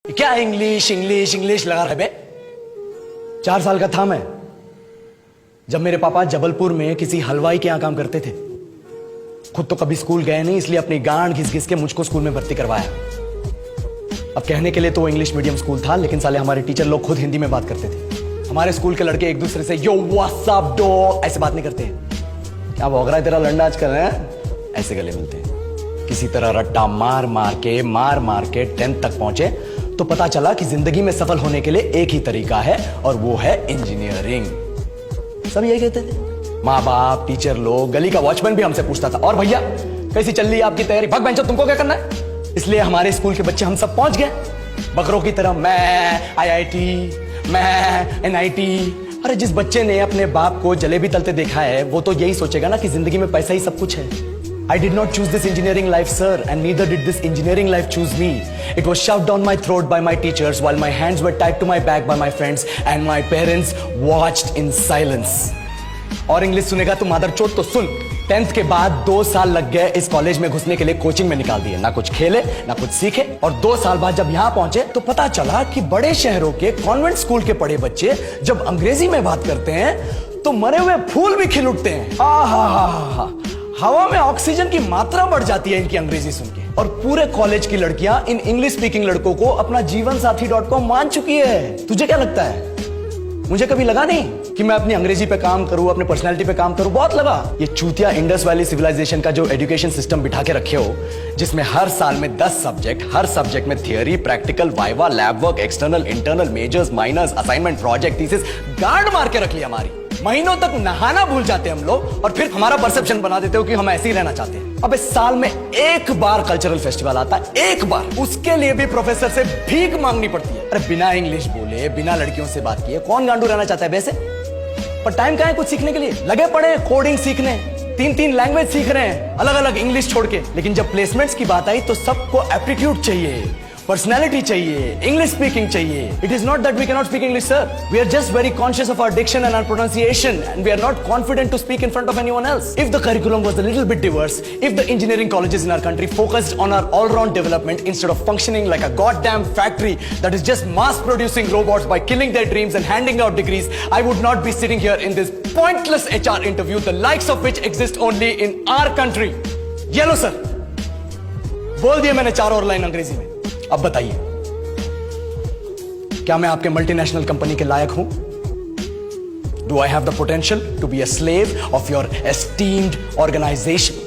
क्या English English English लगा रहे बे। 4 साल का था मैं जब मेरे पापा जबलपुर में किसी हलवाई के यहां काम करते थे। खुद तो कभी स्कूल गए नहीं, इसलिए अपनी गांड घिस घिस के मुझको स्कूल में भर्ती करवाया। अब कहने के लिए तो इंग्लिश मीडियम स्कूल था, लेकिन साले हमारे टीचर लोग खुद हिंदी में बात करते थे। हमारे स्कूल के लड़के एक दूसरे से यो व्हाट्स अप डो ऐसे बात नहीं करते हैं। क्या भौंक रहा है तेरा लंडा आज कर रहे हैं, ऐसे गले मिलते हैं। किसी तरह रट्टा मार मार के 10th तक पहुंचे तो पता चला कि जिंदगी में सफल होने के लिए एक ही तरीका है और वो है इंजीनियरिंग। सब यही कहते थे, माँ बाप, टीचर लोग, गली का वॉचमैन भी हमसे पूछता था, और भैया कैसी चल रही है आपकी तैयारी, भग बेंचो तुमको क्या करना है। इसलिए हमारे स्कूल के बच्चे हम सब पहुंच गए बकरों की तरह, मैं IIT, मैं NIT। अरे जिस बच्चे ने अपने बाप को जलेबी तलते देखा है वो तो यही सोचेगा ना कि जिंदगी में पैसा ही सब कुछ है। I did not choose this engineering life, sir, and neither did this engineering life choose me. It was shoved down my throat by my teachers while my hands were tied to my back by my friends and my parents watched in silence. और English सुनेगा तो मादरचोद तो सुन। 10th के बाद 2 साल लग गए इस कॉलेज में घुसने के लिए, कोचिंग में निकाल दिए। ना कुछ खेले ना कुछ सीखे, और 2 साल बाद जब यहाँ पहुंचे तो पता चला कि बड़े शहरों के कॉन्वेंट स्कूल के पढ़े बच्चे जब अंग्रेजी में बात करते हैं तो मरे हुए फूल भी खिल उठते हैं। आहा, हवा में ऑक्सीजन की मात्रा बढ़ जाती है इनकी अंग्रेजी सुन के। और पूरे कॉलेज की लड़कियां इन इंग्लिश स्पीकिंग लड़कों को अपना जीवनसाथी.com मान चुकी है। तुझे क्या लगता है? मुझे कभी लगा नहीं कि मैं अपनी अंग्रेजी पे काम करूं, अपनी पर्सनालिटी पे काम करूं। बहुत लगा। ये चूतिया इंडस वैली सिविलाइजेशन का जो एजुकेशन सिस्टम बिठा के रखे हो, जिसमें हर साल में 10 सब्जेक्ट, हर सब्जेक्ट में theory, practical, viva, lab work, external, internal, majors, minors, assignment, project, thesis, गांड मार के रख लिया हमारी। महीनों तक नहाना भूल जाते हैं हम लोग, और फिर हमारा परसेप्शन बना देते हो कि हम ऐसे ही रहना चाहते हैं। अब इस साल में एक बार कल्चरल फेस्टिवल आता है, एक बार, उसके लिए भी प्रोफेसर से भीख मांगनी पड़ती है। अरे बिना इंग्लिश बोले, बिना लड़कियों से बात किए कौन गांडू रहना चाहता है वैसे। पर टाइम कहां है कुछ सीखने के लिए, लगे पड़े कोडिंग सीखने, 3 लैंग्वेज सीख रहे हैं अलग अलग इंग्लिश छोड़ के। लेकिन जब प्लेसमेंट्स की बात आई तो सबको एप्टीट्यूड चाहिए, पर्सनैलिटी चाहिए, इंग्लिश स्पीकिंग चाहिए। It is not that we can not speak English, sir. We are just very conscious of our diction and our pronunciation, and we are not confident to speak in front of anyone else. If the curriculum was a little bit diverse, if the engineering colleges in our country focused on our all-round development instead of functioning like a goddamn factory that is just mass producing robots by killing their dreams and handing out degrees, I would not be sitting here in this pointless HR interview, the likes of which exist only in our country. ये लो sir, बोल दिया मैंने 4 और line अंग्रेजी में। अब बताइए, क्या मैं आपके मल्टीनेशनल कंपनी के लायक हूं? Do I have the potential to be a slave of your esteemed organization?